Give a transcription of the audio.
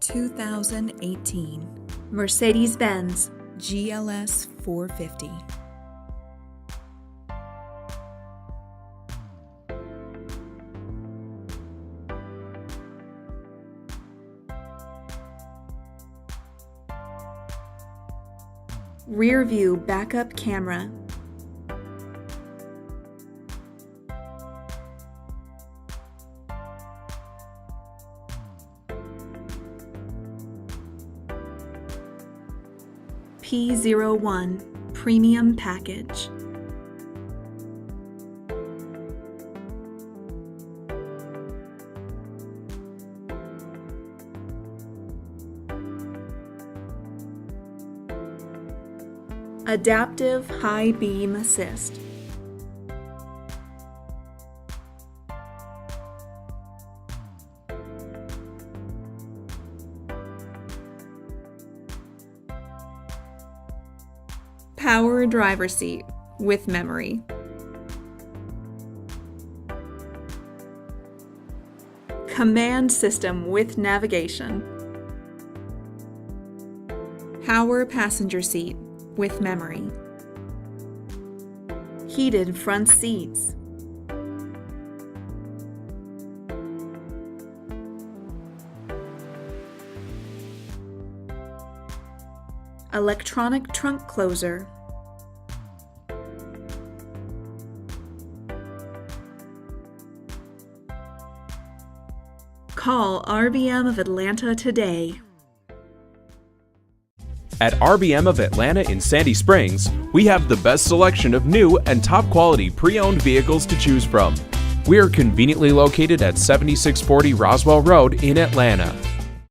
2018 Mercedes-Benz GLS 450. Rear view backup camera. P01 Premium Package. Adaptive High Beam Assist. Power driver seat with memory. Command system with navigation. Power passenger seat with memory. Heated front seats. Electronic trunk closer. Call RBM of Atlanta today. At RBM of Atlanta in Sandy Springs, we have the best selection of new and top quality pre-owned vehicles to choose from. We are conveniently located at 7640 Roswell Road in Atlanta.